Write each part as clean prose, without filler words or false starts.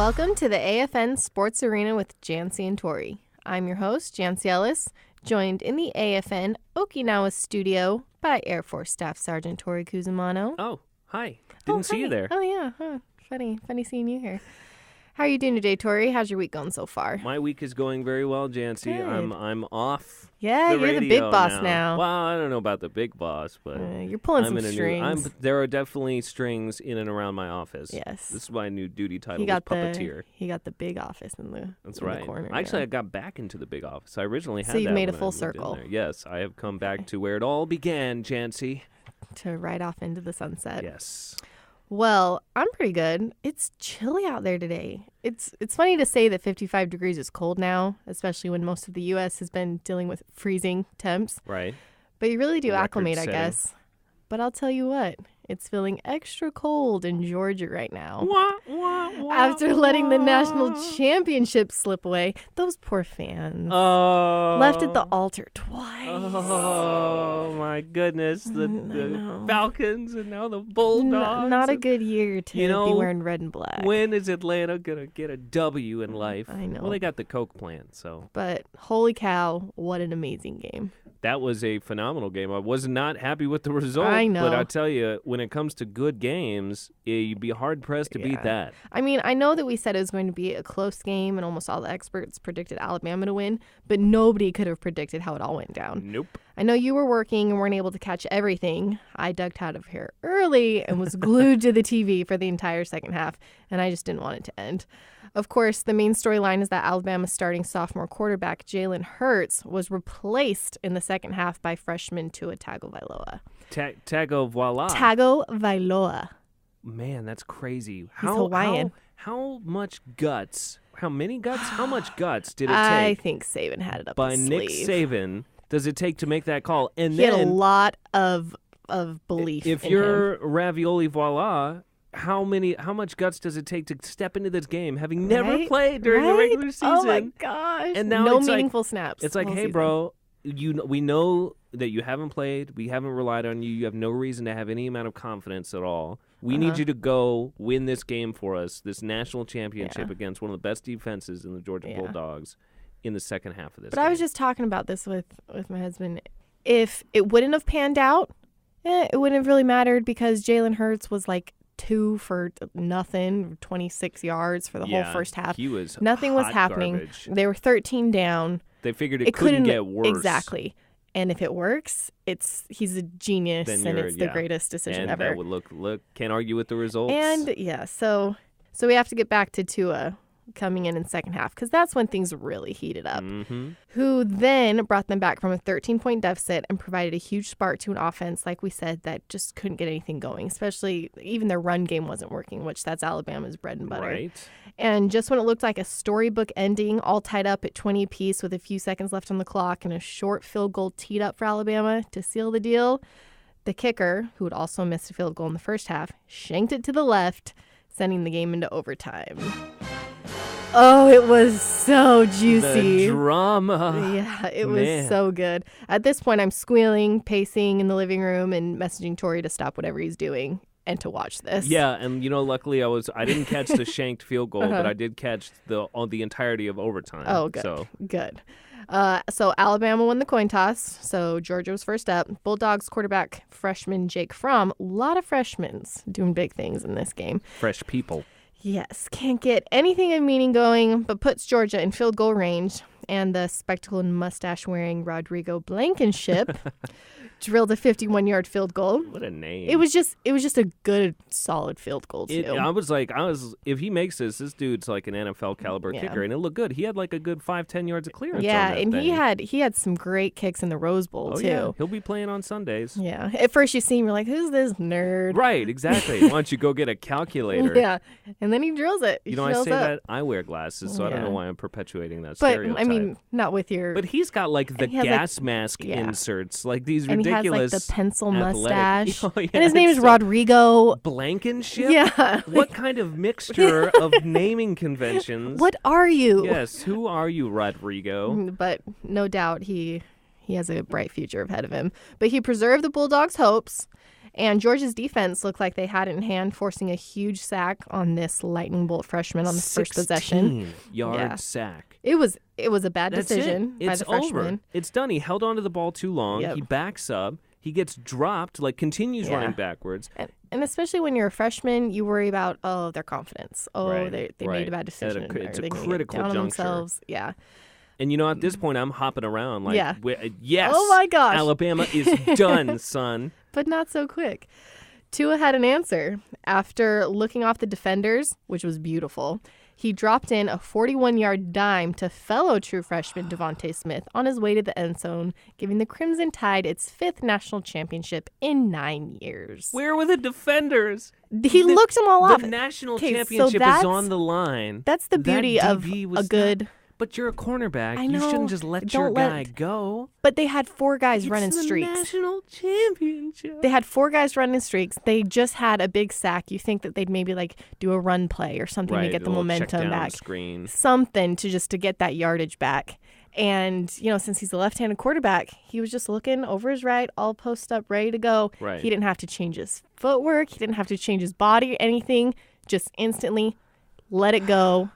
Welcome to the AFN Sports Arena with Jantzee and Tory. I'm your host, Jantzee Ellis, joined in the AFN Okinawa studio by Air Force Staff Sergeant Tory Kuzumano. Oh, hi. Didn't see you there. Oh, yeah. Huh. Funny seeing you here. How are you doing today, Tory? How's your week going so far? My week is going very well, Jantzee. Good. I'm off. Yeah, you're the big boss now. Well, I don't know about the big boss, but you're pulling some strings. There are definitely strings in and around my office. Yes. This is my new duty title, puppeteer. He got the big office in the That's right. The corner. Actually, I got back into the big office. I originally had that. So you've made a when I full moved in circle. there. Yes, I have come back to where it all began, Jantzee. To ride off into the sunset. Yes. Well, I'm pretty good. It's chilly out there today. It's funny to say that 55 degrees is cold now, especially when most of the U.S. has been dealing with freezing temps. Right. But you really do acclimate, I setting. guess. But I'll tell you what, it's feeling extra cold in Georgia right now. After letting the national championship slip away, those poor fans left at the altar twice. Oh, my goodness. The Falcons and now the Bulldogs. Not a good year to be wearing red and black. When is Atlanta going to get a W in life? I know. Well, they got the Coke plant, so. But holy cow, what an amazing game. That was a phenomenal game. I was not happy with the result. I know. But I tell you, when it comes to good games, you'd be hard-pressed to beat that. I mean, I know that we said it was going to be a close game, and almost all the experts predicted Alabama to win, but nobody could have predicted how it all went down. Nope. I know you were working and weren't able to catch everything. I ducked out of here early and was glued to the TV for the entire second half, and I just didn't want it to end. Of course, the main storyline is that Alabama's starting sophomore quarterback Jalen Hurts was replaced in the second half by freshman Tua Tagovailoa. Tagovailoa. Man, that's crazy. He's Hawaiian. How much guts? How many guts? How much guts did it take? I think Saban had it up by his Nick sleeve. Saban does it take to make that call? And he then had a lot of belief. If in you're him. Ravioli Voila, how much guts does it take to step into this game having never played during the regular season? Oh my gosh! And now no it's meaningful snaps. It's like, hey, season. bro, we know that you haven't played. We haven't relied on you. You have no reason to have any amount of confidence at all. We need you to go win this game for us, this national championship against one of the best defenses in the Georgia Bulldogs in the second half of this game. I was just talking about this with my husband. If it wouldn't have panned out, it wouldn't have really mattered because Jalen Hurts was like 2 for nothing, 26 yards for the whole first half. Nothing was happening. Garbage. They were 13 down. They figured it couldn't get worse. Exactly. And if it works, he's a genius, and it's the greatest decision ever. And that would look, can't argue with the results. And so we have to get back to Tua coming in second half because that's when things really heated up. Mm-hmm. Who then brought them back from a 13-point deficit and provided a huge spark to an offense, like we said, that just couldn't get anything going, especially even their run game wasn't working, which that's Alabama's bread and butter. Right. And just when it looked like a storybook ending, all tied up at 20 apiece with a few seconds left on the clock and a short field goal teed up for Alabama to seal the deal, the kicker, who had also missed a field goal in the first half, shanked it to the left, sending the game into overtime. Oh, it was so juicy. The drama. Yeah, it was so good. At this point, I'm squealing, pacing in the living room, and messaging Tory to stop whatever he's doing and to watch this. Yeah, and luckily I didn't catch the shanked field goal, but I did catch the entirety of overtime. Oh, good. Good. So Alabama won the coin toss, so Georgia was first up. Bulldogs quarterback freshman Jake Fromm, a lot of freshmen doing big things in this game. Fresh people. Yes, can't get anything of meaning going, but puts Georgia in field goal range. And the spectacled and mustache-wearing Rodrigo Blankenship drilled a 51-yard field goal. What a name. It was just a good, solid field goal, too. If he makes this dude's like an NFL caliber kicker, and it looked good. He had like a good 5-10 yards of clearance on that and thing. he had some great kicks in the Rose Bowl, too. Yeah. He'll be playing on Sundays. Yeah. At first you see him, you're like, who's this nerd? Right, exactly. Why don't you go get a calculator? Yeah. And then he drills it. I say that I wear glasses, so I don't know why I'm perpetuating that stereotype. But, I mean, not with your... But he's got like the gas mask inserts, like these ridiculous... And he has like the pencil mustache. Oh, yeah, and his name is Rodrigo Blankenship? Yeah. What kind of mixture of naming conventions? What are you? Yes, who are you, Rodrigo? But no doubt he has a bright future ahead of him. But he preserved the Bulldogs' hopes And Georgia's defense looked like they had it in hand, forcing a huge sack on this lightning bolt freshman on the first possession. 16-yard sack. It was a bad decision by the freshman. Over. It's done. He held onto the ball too long. He backs up. He gets dropped, continues running backwards. And especially when you're a freshman, you worry about, their confidence. They made a bad decision. It's a critical juncture. Themselves. Yeah. And, at this point, I'm hopping around yes, oh my gosh, Alabama is done, son. But not so quick. Tua had an answer. After looking off the defenders, which was beautiful, he dropped in a 41-yard dime to fellow true freshman Devontae Smith on his way to the end zone, giving the Crimson Tide its 5th national championship in 9 years. Where were the defenders? He looked them all off. The national championship is on the line. That's the beauty of a good... But you're a cornerback. I know. You shouldn't just let your guy go. But they had 4 guys running streaks. It's the national championship. They had 4 guys running streaks. They just had a big sack. You think that they'd maybe do a run play or something to get the momentum back. Screen. Something to get that yardage back. And, since he's a left-handed quarterback, he was just looking over his right, all posted up, ready to go. Right. He didn't have to change his footwork. He didn't have to change his body or anything. Just instantly let it go.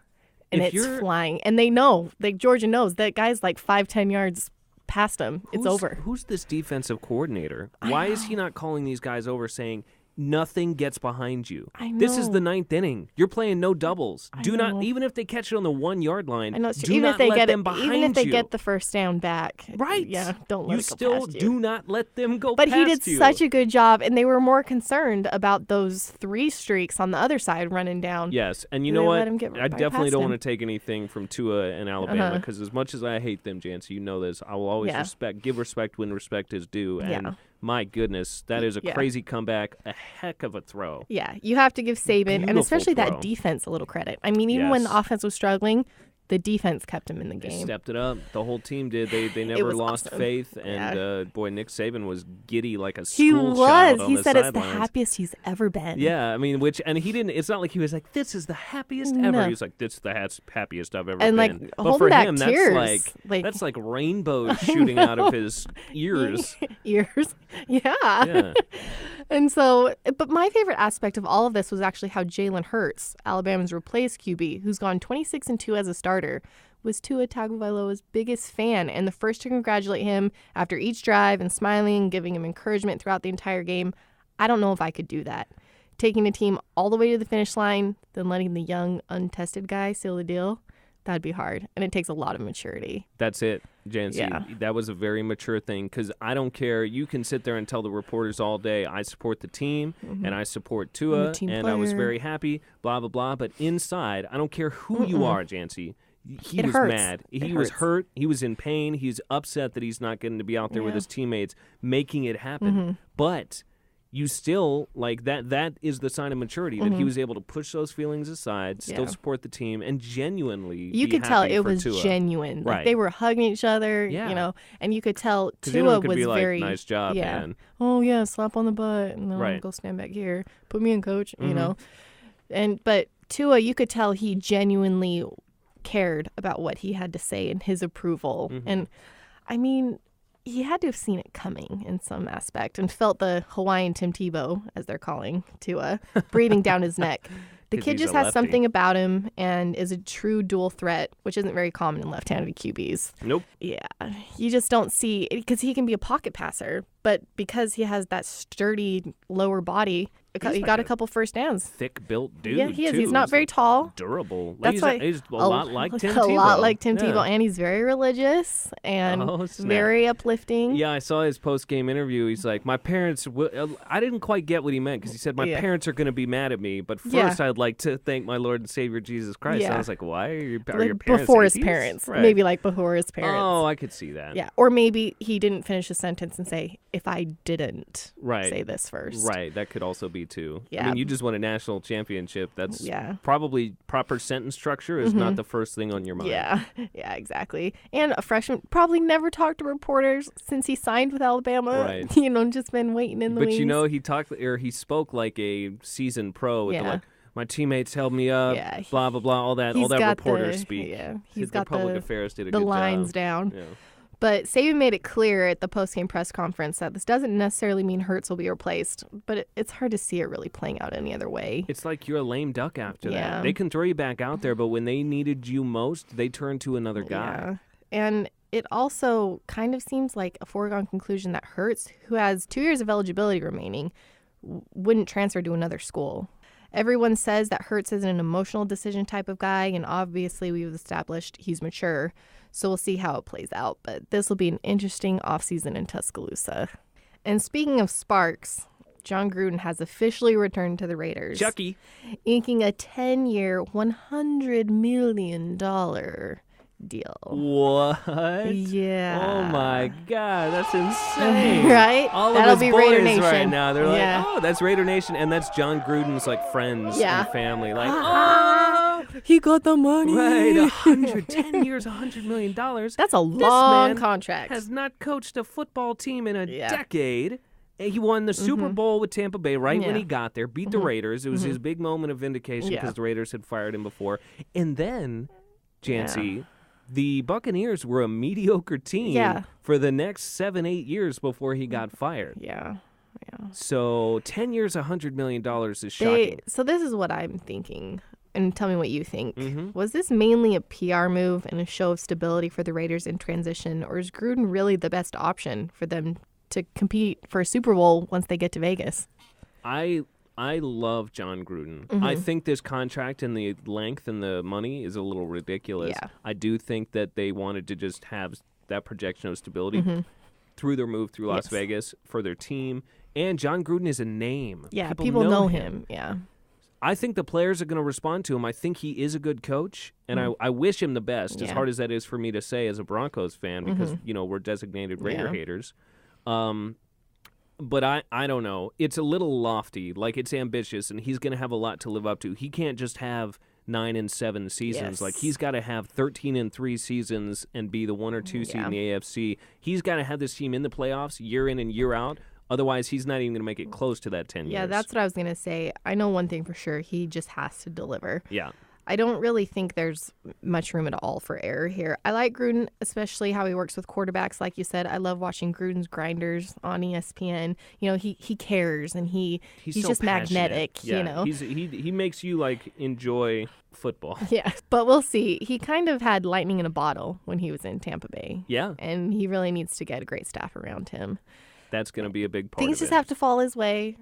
And it's flying. And they know, Georgia knows that guy's 5-10 yards past him. It's over. Who's this defensive coordinator? Why is he not calling these guys over saying, nothing gets behind you? I know. This is the 9th inning. You're playing no doubles. Not, even if they catch it on the 1-yard line, I know, do not let them behind you. Even if they get the first down back. Right. Yeah, don't let it go past you. Do not let them go but past you. But he did such a good job, and they were more concerned about those 3 streaks on the other side running down. Yes, and you know what? I definitely don't him. want to take anything from Tua and Alabama, because as much as I hate them, Jantzee, you know this, I will always give respect when respect is due. And my goodness, that is a crazy comeback, a heck of a throw. Yeah, you have to give Saban, and especially that defense, a little credit. I mean, even when the offense was struggling, the defense kept him in the game. They stepped it up. The whole team did. They never lost faith. And, Nick Saban was giddy like a school child on He the said sidelines. It's the happiest he's ever been. Yeah, I mean, and he didn't, it's not like he was like, this is the happiest ever. He was like, this is the happiest I've ever been. But for him, that's like rainbows shooting out of his ears. Yeah. And so, but my favorite aspect of all of this was actually how Jalen Hurts, Alabama's replaced QB, who's gone 26-2 as a starter, was Tua Tagovailoa's biggest fan and the first to congratulate him after each drive and smiling, giving him encouragement throughout the entire game. I don't know if I could do that. Taking a team all the way to the finish line, then letting the young, untested guy seal the deal, that'd be hard. And it takes a lot of maturity. That's it, Jantzee. That was a very mature thing, because I don't care. You can sit there and tell the reporters all day, I support the team, and I support Tua, and I was very happy, blah, blah, blah. But inside, I don't care who you are, Jantzee. He was mad. He was hurt. He was in pain. He's upset that he's not getting to be out there with his teammates making it happen. But you still, that is the sign of maturity, that he was able to push those feelings aside, still support the team, and genuinely you could tell it was genuine. Right. They were hugging each other, and you could tell Tua was very, nice job, man. Oh, yeah, slap on the butt, and then go stand back here. Put me in, coach, you know. But Tua, you could tell he genuinely cared about what he had to say and his approval. And, I mean, he had to have seen it coming in some aspect and felt the Hawaiian Tim Tebow, as they're calling Tua, breathing down his neck. The kid just has something about him and is a true dual threat, which isn't very common in left-handed QBs. Nope. Yeah. You just don't see, because he can be a pocket passer, but because he has that sturdy lower body, he got a couple first downs. Thick-built dude, yeah, he is. Too. He's not very tall. Durable. That's why he's a lot like Tim Tebow. A lot like Tim Tebow, and he's very religious and very uplifting. Yeah, I saw his post-game interview. He's like, my parents, I didn't quite get what he meant, because he said, my parents are going to be mad at me, but first I'd like to thank my Lord and Savior Jesus Christ. And I was like, why are your parents before his atheists? parents. Right. Maybe before his parents. Oh, I could see that. Yeah, or maybe he didn't finish his sentence and say, if I didn't say this first. Right, that could also be too. Yeah. I mean, you just won a national championship. That's probably proper sentence structure is not the first thing on your mind. Yeah, exactly. And a freshman probably never talked to reporters since he signed with Alabama. Right. Just been waiting in the wings. But he spoke like a seasoned pro with my teammates held me up, blah, blah, blah, all that reporter speak. Yeah, he's got public affairs did a the good lines job. down. Yeah. But Saban made it clear at the post-game press conference that this doesn't necessarily mean Hurts will be replaced, but it's hard to see it really playing out any other way. It's like you're a lame duck after that. They can throw you back out there, but when they needed you most, they turned to another guy. Yeah. And it also kind of seems like a foregone conclusion that Hurts, who has 2 years of eligibility remaining, wouldn't transfer to another school. Everyone says that Hurts is an emotional decision type of guy, and obviously we've established he's mature. So we'll see how it plays out. But this will be an interesting offseason in Tuscaloosa. And speaking of sparks, Jon Gruden has officially returned to the Raiders. Chucky. Inking a 10-year, $100 million deal. What? Yeah. Oh, my God. That's insane. Right? All That'll of his be boys Raider Nation. right now. They're Yeah. like, oh, that's Raider Nation. And that's Jon Gruden's, like, friends and family. Like, he got the money. Right, 10 years, $100 million. That's a long man contract. Has not coached a football team in a decade. He won the Super Bowl with Tampa Bay when he got there, beat the Raiders. It was his big moment of vindication because the Raiders had fired him before. And then, Jantzee, the Buccaneers were a mediocre team for the next 7-8 years before he got fired. Yeah. So 10 years, $100 million is shocking. So this is what I'm thinking. And tell me what you think. Was this mainly a PR move and a show of stability for the Raiders in transition, or is Gruden really the best option for them to compete for a Super Bowl once they get to Vegas? I love Jon Gruden. I think this contract and the length and the money is a little ridiculous. Yeah. I do think that they wanted to just have that projection of stability through their move through Las Vegas for their team. And Jon Gruden is a name. Yeah, people know him. Yeah. I think the players are going to respond to him. I think he is a good coach, and I wish him the best, as hard as that is for me to say as a Broncos fan, because, we're designated Raider haters. But I don't know. It's a little lofty. Like, it's ambitious, and he's going to have a lot to live up to. He can't just have 9-7 seasons. Yes. Like, he's got to have 13-3 seasons and be the 1 or 2 seed in the AFC. He's got to have this team in the playoffs year in and year out. Otherwise, he's not even going to make it close to that 10 years. Yeah, that's what I was going to say. I know one thing for sure. He just has to deliver. Yeah. I don't really think there's much room at all for error here. I like Gruden, especially how he works with quarterbacks. Like you said, I love watching Gruden's Grinders on ESPN. He cares, and he's so just magnetic. Yeah, he makes you, like, enjoy football. Yeah, but we'll see. He kind of had lightning in a bottle when he was in Tampa Bay. Yeah. And he really needs to get a great staff around him. That's going to be a big part of it. Things just have to fall his way.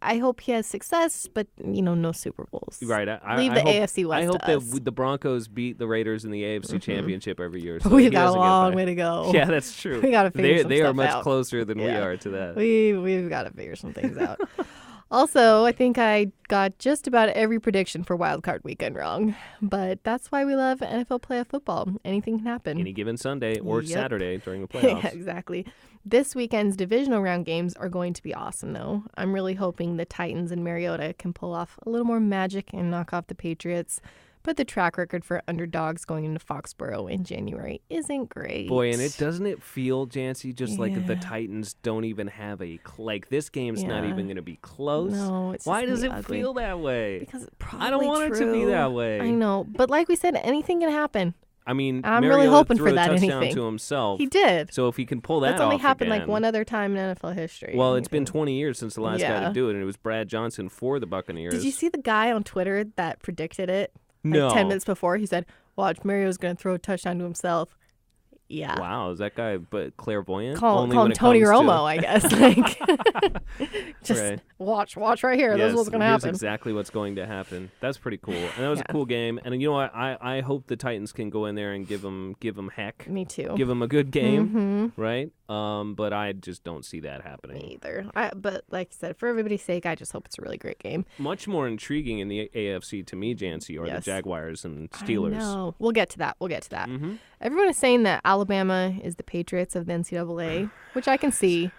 I hope he has success, but, no Super Bowls. Right. Leave the AFC West I hope to us. that the Broncos beat the Raiders in the AFC Championship every year. So We've got a long way to go. Yeah, that's true. We got to figure some They stuff are much out. closer than we are to that. We've got to figure some things out. Also, I think I got just about every prediction for Wild Card Weekend wrong. But that's why we love NFL playoff football. Anything can happen. Any given Sunday or Saturday during the playoffs. Yeah, exactly. This weekend's divisional round games are going to be awesome, though. I'm really hoping the Titans and Mariota can pull off a little more magic and knock off the Patriots. But the track record for underdogs going into Foxborough in January isn't great. Boy, and doesn't it feel, Jantzee, just like the Titans don't even have this game's not even going to be close. No, it's Why does it ugly. feel that way? Because it's probably I don't want it to be that way. I know, but like we said, anything can happen. I mean, I'm Mariota really hoping threw for that a touchdown anything. to himself. He did. So if he can pull that That's only off happened again, like one other time in NFL history. Well, it's been 20 years since the last guy to do it, and it was Brad Johnson for the Buccaneers. Did you see the guy on Twitter that predicted it? No. 10 minutes before, he said, watch, Mario's going to throw a touchdown to himself. Yeah. Wow, is that guy Call clairvoyant? him Tony Romo, I guess. Just right. watch right here. Yes, This is what's going to happen. Here's exactly what's going to happen. That's pretty cool. And that was a cool game. And you know what? I hope the Titans can go in there and give them heck. Me too. Give them a good game, right? But I just don't see that happening. Me either. But like I said, for everybody's sake, I just hope it's a really great game. Much more intriguing in the AFC to me, Jantzee, are the Jaguars and Steelers. No, we'll get to that. Everyone is saying that Alabama is the Patriots of the NCAA, which I can see.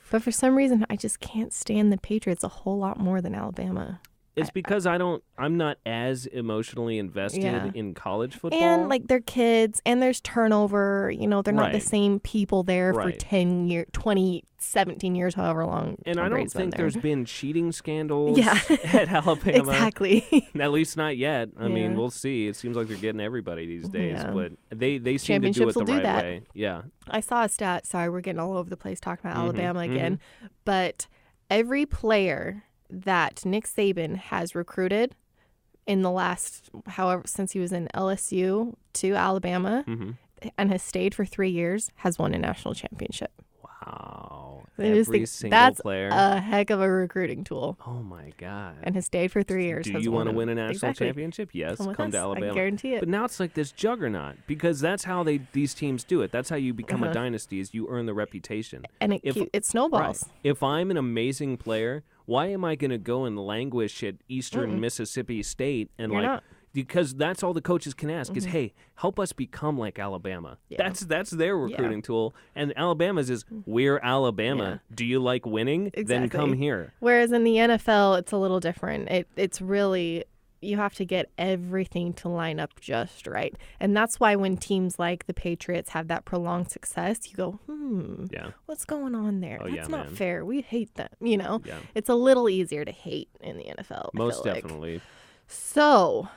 But for some reason, I just can't stand the Patriots a whole lot more than Alabama. It's because I'm not as emotionally invested in college football. And like they're kids and there's turnover, they're not the same people there for 10 years, 20, 17 years, however long. And Tom I don't Brady's think been there. there's been cheating scandals at Alabama. Exactly. At least not yet. I mean, we'll see. It seems like they're getting everybody these days, but they seem to do it the right way. Yeah. I saw a stat. Sorry, we're getting all over the place talking about Alabama again. But every player that Nick Saban has recruited in the last, since he was in LSU to Alabama and has stayed for 3 years, has won a national championship. Wow. Every single player. That's a heck of a recruiting tool. Oh, my God. And has stayed for 3 years. Do you want to win a national championship? Yes. Come to Alabama. I guarantee it. But now it's like this juggernaut because that's how these teams do it. That's how you become a dynasty is you earn the reputation. And it snowballs. Right. If I'm an amazing player, why am I going to go and languish at Eastern Mississippi State and because that's all the coaches can ask is, hey, help us become like Alabama. Yeah. That's their recruiting tool. And Alabama's is, we're Alabama. Yeah. Do you like winning? Exactly. Then come here. Whereas in the NFL, it's a little different. It's really, you have to get everything to line up just right. And that's why when teams like the Patriots have that prolonged success, you go, what's going on there? That's not fair. We hate them. Yeah. It's a little easier to hate in the NFL. Most definitely. So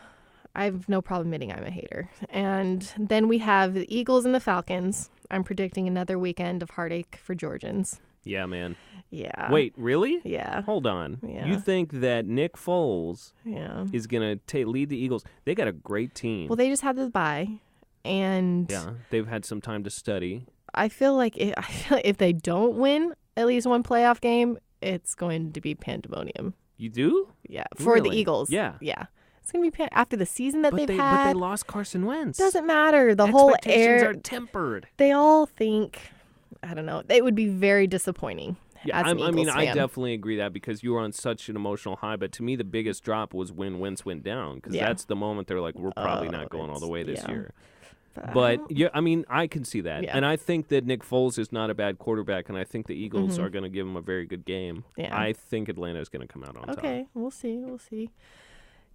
I have no problem admitting I'm a hater. And then we have the Eagles and the Falcons. I'm predicting another weekend of heartache for Georgians. Yeah, man. Yeah. Wait, really? Yeah. Hold on. Yeah. You think that Nick Foles is going to lead the Eagles? They got a great team. Well, they just had the bye. And they've had some time to study. I feel like if they don't win at least one playoff game, it's going to be pandemonium. You do? Yeah. For the Eagles. Yeah. Yeah. It's going to be after the season that they've had. But they lost Carson Wentz. Doesn't matter. The whole expectations are tempered. They all think, I don't know, it would be very disappointing. Yeah, as an Eagles fan. I definitely agree that because you were on such an emotional high. But to me, the biggest drop was when Wentz went down because that's the moment they're like, we're probably not going all the way this year. But I can see that. Yeah. And I think that Nick Foles is not a bad quarterback, and I think the Eagles are going to give him a very good game. Yeah. I think Atlanta is going to come out on top. Okay, we'll see.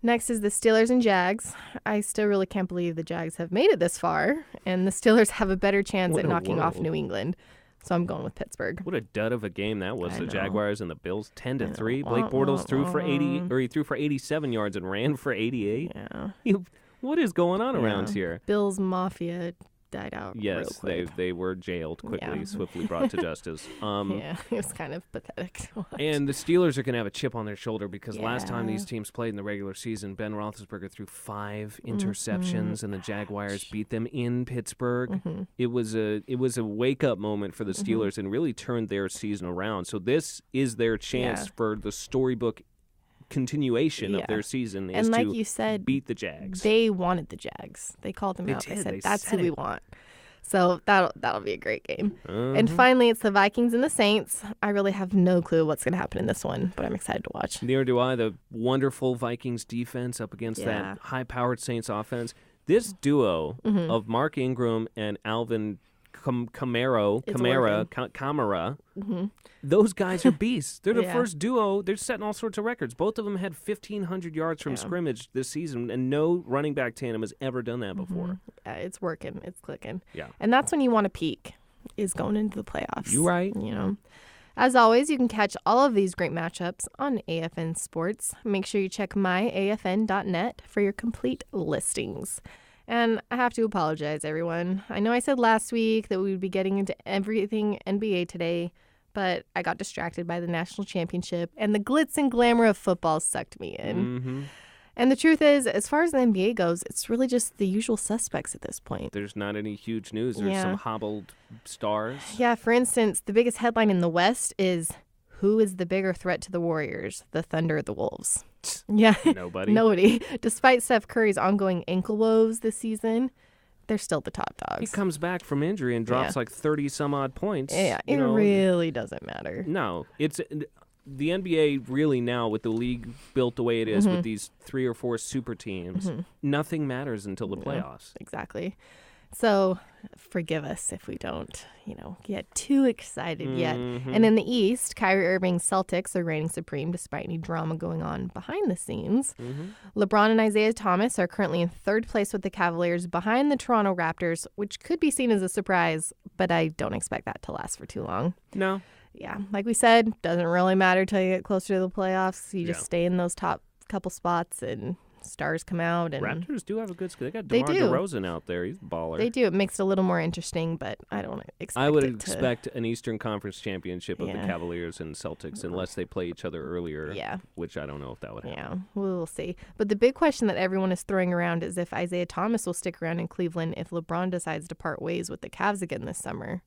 Next is the Steelers and Jags. I still really can't believe the Jags have made it this far, and the Steelers have a better chance at knocking off New England. So I'm going with Pittsburgh. What a dud of a game that was. The Jaguars and the Bills 10-3. Blake Bortles threw for 87 yards and ran for 88. Yeah. What is going on around here? Bills Mafia died out. Yes, real quick. they were jailed quickly, swiftly brought to justice. It was kind of pathetic to watch. And the Steelers are going to have a chip on their shoulder because last time these teams played in the regular season, Ben Roethlisberger threw 5 interceptions, and the Jaguars beat them in Pittsburgh. It was a wake up moment for the Steelers and really turned their season around. So this is their chance for the storybook continuation of their season is and like to you said, beat the Jags. They wanted the Jags. They called them out. They said, that's who we want. So that'll be a great game. And finally, it's the Vikings and the Saints. I really have no clue what's going to happen in this one, but I'm excited to watch. Neither do I. The wonderful Vikings defense up against that high-powered Saints offense. This duo of Mark Ingram and Alvin Kamara, those guys are beasts. They're the first duo. They're setting all sorts of records. Both of them had 1,500 yards from scrimmage this season, and no running back tandem has ever done that before. Yeah, it's working. It's clicking. Yeah. And that's when you want to peak, is going into the playoffs. You're right. As always, you can catch all of these great matchups on AFN Sports. Make sure you check myafn.net for your complete listings. And I have to apologize, everyone. I know I said last week that we would be getting into everything NBA today, but I got distracted by the national championship, and the glitz and glamour of football sucked me in. And the truth is, as far as the NBA goes, it's really just the usual suspects at this point. There's not any huge news. There's some hobbled stars. Yeah, for instance, the biggest headline in the West is, who is the bigger threat to the Warriors, the Thunder or the Wolves? Yeah. Nobody. Despite Steph Curry's ongoing ankle woes this season, they're still the top dogs. He comes back from injury and drops like 30-some-odd points. Yeah, it really doesn't matter. No. It's the NBA really now, with the league built the way it is, with these 3 or 4 super teams, nothing matters until the playoffs. Exactly. So forgive us if we don't, get too excited yet. Mm-hmm. And in the East, Kyrie Irving's Celtics are reigning supreme despite any drama going on behind the scenes. Mm-hmm. LeBron and Isaiah Thomas are currently in third place with the Cavaliers behind the Toronto Raptors, which could be seen as a surprise, but I don't expect that to last for too long. No. Yeah, like we said, doesn't really matter till you get closer to the playoffs. You just stay in those top couple spots and stars come out. And Raptors do have a good squad. They got DeMar DeRozan out there. He's a baller. They do. It makes it a little more interesting, but I don't expect I would it expect an Eastern Conference championship of the Cavaliers and Celtics unless they play each other earlier, which I don't know if that would happen. Yeah, we'll see. But the big question that everyone is throwing around is if Isaiah Thomas will stick around in Cleveland if LeBron decides to part ways with the Cavs again this summer.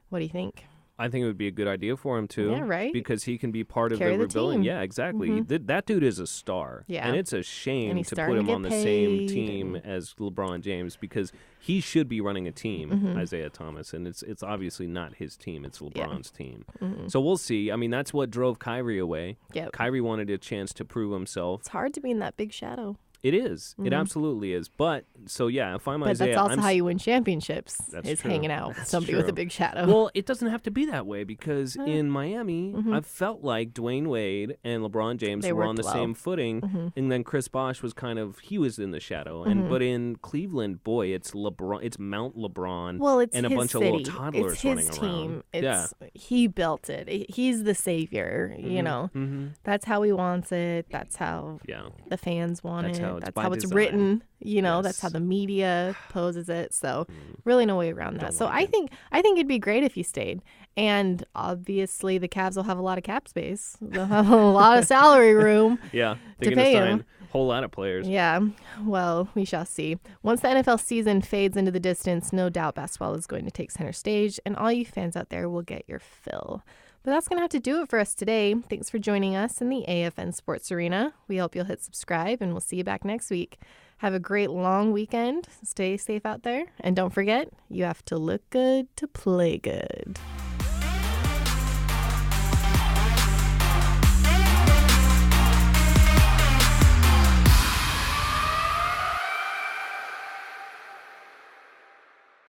What do you think? I think it would be a good idea for him, too. Yeah, right? Because he can be part of Carry the the rebuilding. team. Yeah, exactly. Mm-hmm. That dude is a star. Yeah. And it's a shame he's to put starting him to on get the same paid team as LeBron James because he should be running a team, Isaiah Thomas, and it's obviously not his team. It's LeBron's team. Mm-hmm. So we'll see. I mean, that's what drove Kyrie away. Yep. Kyrie wanted a chance to prove himself. It's hard to be in that big shadow. It is. It absolutely is. But, so yeah, if I'm Isaiah... But that's also how you win championships, That's is true. hanging out with somebody true. with a big shadow. Well, it doesn't have to be that way because in Miami, I felt like Dwayne Wade and LeBron James They were on worked the well. same footing, and then Chris Bosh was he was in the shadow. And But in Cleveland, boy, it's LeBron, it's Mount LeBron, Well, it's and a his bunch city. of little toddlers it's his running team. around. He built it. He's the savior. Mm-hmm. That's how he wants it. That's how the fans want That's it. how it's That's by how it's design. written. Yes. That's how the media poses it. So really no way around that. So I think it'd be great if he stayed. And obviously the Cavs will have a lot of cap space. They'll have a lot of salary room. Yeah, to they're pay going to him. sign a whole lot of players. Yeah, well, we shall see. Once the NFL season fades into the distance, no doubt basketball is going to take center stage, and all you fans out there will get your fill. But that's going to have to do it for us today. Thanks for joining us in the AFN Sports Arena. We hope you'll hit subscribe, and we'll see you back next week. Have a great long weekend. Stay safe out there. And don't forget, you have to look good to play good.